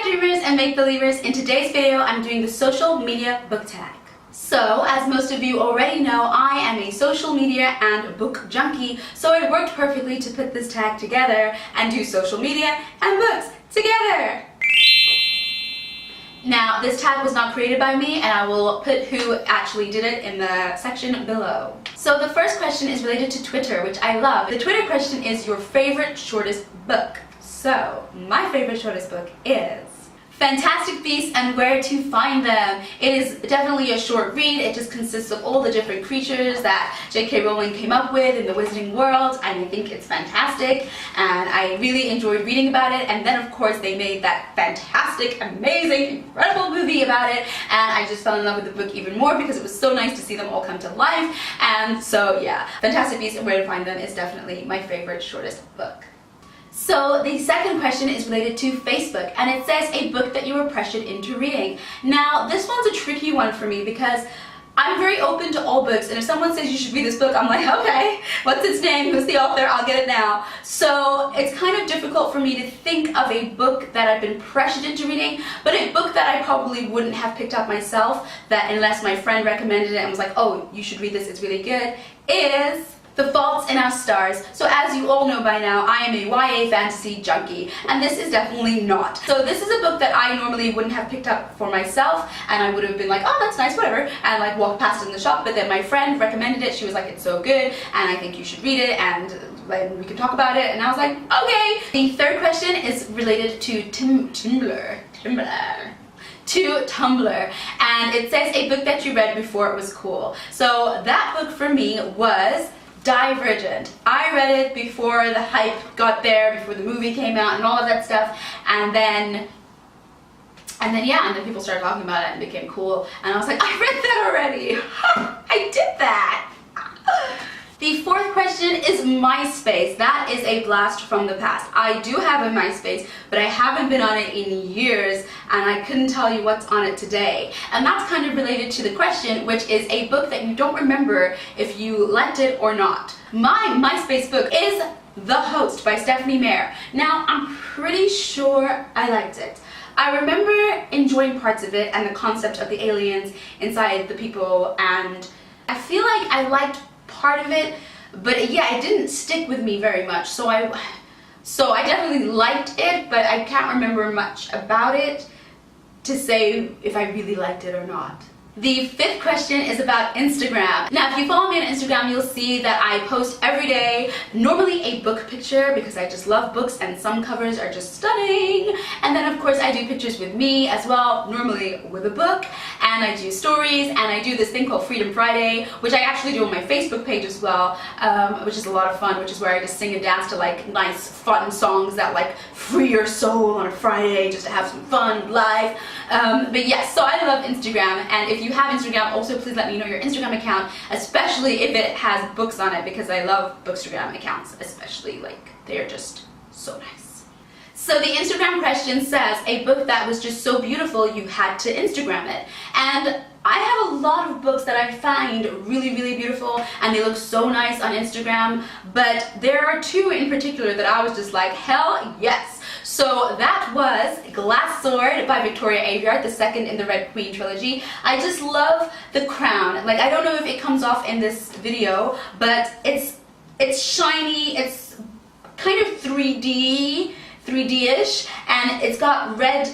dreamers and make-believers. In today's video, I'm doing the social media book tag. So, as most of you already know, I am a social media and book junkie, so it worked perfectly to put this tag together and do social media and books together. Now, this tag was not created by me, and I will put who actually did it in the section below. So the first question is related to Twitter, which I love. The Twitter question is your favorite shortest book. So, my favorite shortest book is Fantastic Beasts and Where to Find Them. It is definitely a short read. It just consists of all the different creatures that J.K. Rowling came up with in the Wizarding World, and I think it's fantastic, and I really enjoyed reading about it. And then of course they made that fantastic, amazing, incredible movie about it, and I just fell in love with the book even more because it was so nice to see them all come to life. And so yeah, Fantastic Beasts and Where to Find Them is definitely my favorite shortest book. So the second question is related to Facebook, and it says a book that you were pressured into reading. Now, this one's a tricky one for me because I'm very open to all books, and if someone says you should read this book, I'm like, okay, what's its name, who's the author, I'll get it now. So it's kind of difficult for me to think of a book that I've been pressured into reading, but a book that I probably wouldn't have picked up myself, that unless my friend recommended it and was like, oh, you should read this, it's really good, is The Fault in Our Stars. So as you all know by now, I am a YA fantasy junkie, and this is definitely not. So this is a book that I normally wouldn't have picked up for myself, and I would have been like, oh, that's nice, whatever, and like walked past it in the shop, but then my friend recommended it. She was like, it's so good, and I think you should read it, and we can talk about it, and I was like, okay. The third question is related to Tumblr, and it says a book that you read before it was cool. So that book for me was Divergent. I read it before the hype got there, before the movie came out and all of that stuff, and then people started talking about it and it became cool, and I was like, I read that already. I did that. The fourth question is MySpace. That is a blast from the past. I do have a MySpace, but I haven't been on it in years, and I couldn't tell you what's on it today. And that's kind of related to the question, which is a book that you don't remember if you liked it or not. My MySpace book is The Host by Stephanie Meyer. Now, I'm pretty sure I liked it. I remember enjoying parts of it and the concept of the aliens inside the people, and I feel like I liked part of it, but yeah, it didn't stick with me very much. So I definitely liked it, but I can't remember much about it to say if I really liked it or not. The fifth question is about Instagram. Now, if you follow me on Instagram, you'll see that I post every day, normally a book picture because I just love books and some covers are just stunning. And then of course I do pictures with me as well, normally with a book, and I do stories, and I do this thing called Freedom Friday, which I actually do on my Facebook page as well, which is a lot of fun, which is where I just sing and dance to like nice fun songs that like free your soul on a Friday just to have some fun live. But yes, so I love Instagram, and if you have Instagram, also please let me know your Instagram account, especially if it has books on it, because I love Bookstagram accounts, especially, like, they're just so nice. So the Instagram question says a book that was just so beautiful you had to Instagram it. And I have a lot of books that I find really, really beautiful, and they look so nice on Instagram, but there are two in particular that I was just like, hell yes. So that was Glass Sword by Victoria Aveyard, the second in the Red Queen trilogy. I just love the crown. Like, I don't know if it comes off in this video, but it's shiny, it's kind of 3D-ish, and it's got red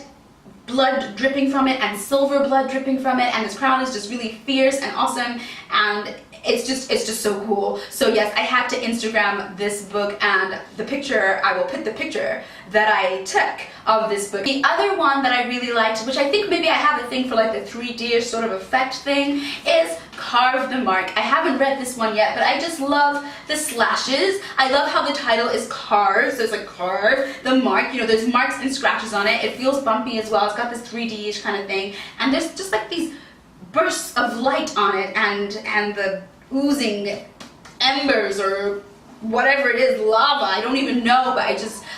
blood dripping from it and silver blood dripping from it, and this crown is just really fierce and awesome, and it's just so cool. So yes, I had to Instagram this book, and the picture, I will put the picture that I took of this book. The other one that I really liked, which I think maybe I have a thing for like the 3D-ish sort of effect thing, is Carve the Mark. I haven't read this one yet, but I just love the slashes. I love how the title is Carve, so it's like Carve the Mark. You know, there's marks and scratches on it. It feels bumpy as well. It's got this 3D-ish kind of thing, and there's just like these bursts of light on it, and the oozing embers or whatever it is, lava, I don't even know, but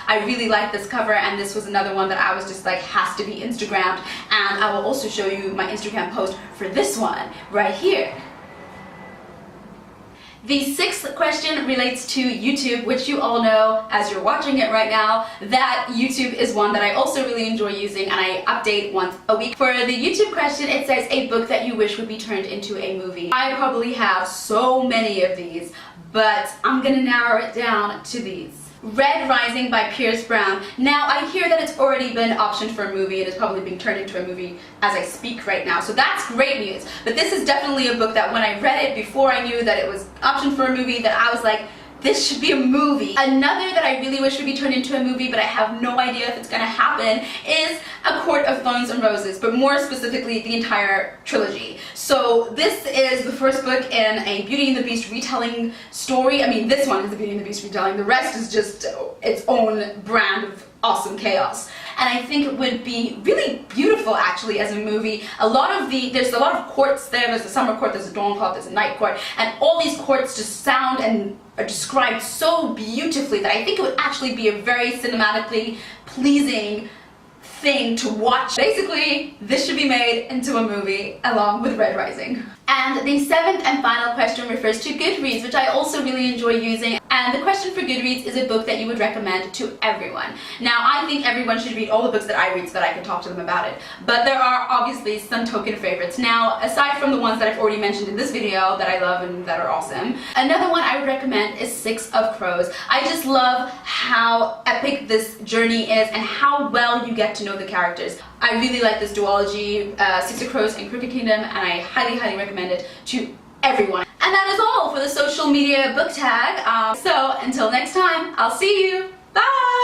I really like this cover, and this was another one that I was just like, has to be Instagrammed, and I will also show you my Instagram post for this one right here. The sixth question relates to YouTube, which you all know as you're watching it right now, that YouTube is one that I also really enjoy using and I update once a week. For the YouTube question, it says a book that you wish would be turned into a movie. I probably have so many of these, but I'm gonna narrow it down to these. Red Rising by Pierce Brown. Now, I hear that it's already been optioned for a movie and is probably being turned into a movie as I speak right now, so that's great news. But this is definitely a book that when I read it before I knew that it was optioned for a movie, that I was like, this should be a movie. Another that I really wish would be turned into a movie, but I have no idea if it's gonna happen, is A Court of Thorns and Roses, but more specifically, the entire trilogy. So this is the first book in a Beauty and the Beast retelling story. I mean, this one is the Beauty and the Beast retelling. The rest is just its own brand of awesome chaos. And I think it would be really beautiful actually as a movie. There's a lot of courts there. There's a summer court, there's a dawn court, there's a night court, and all these courts just sound and are described so beautifully that I think it would actually be a very cinematically pleasing thing to watch. Basically, this should be made into a movie along with Red Rising. And the seventh and final question refers to Goodreads, which I also really enjoy using. And the question for Goodreads is a book that you would recommend to everyone. Now, I think everyone should read all the books that I read so that I can talk to them about it. But there are obviously some token favorites. Now, aside from the ones that I've already mentioned in this video that I love and that are awesome, another one I would recommend is Six of Crows. I just love how epic this journey is and how well you get to know the characters. I really like this duology, Six of Crows and Crooked Kingdom, and I highly, highly recommend it to everyone. And that is all for the social media book tag. So until next time, I'll see you. Bye!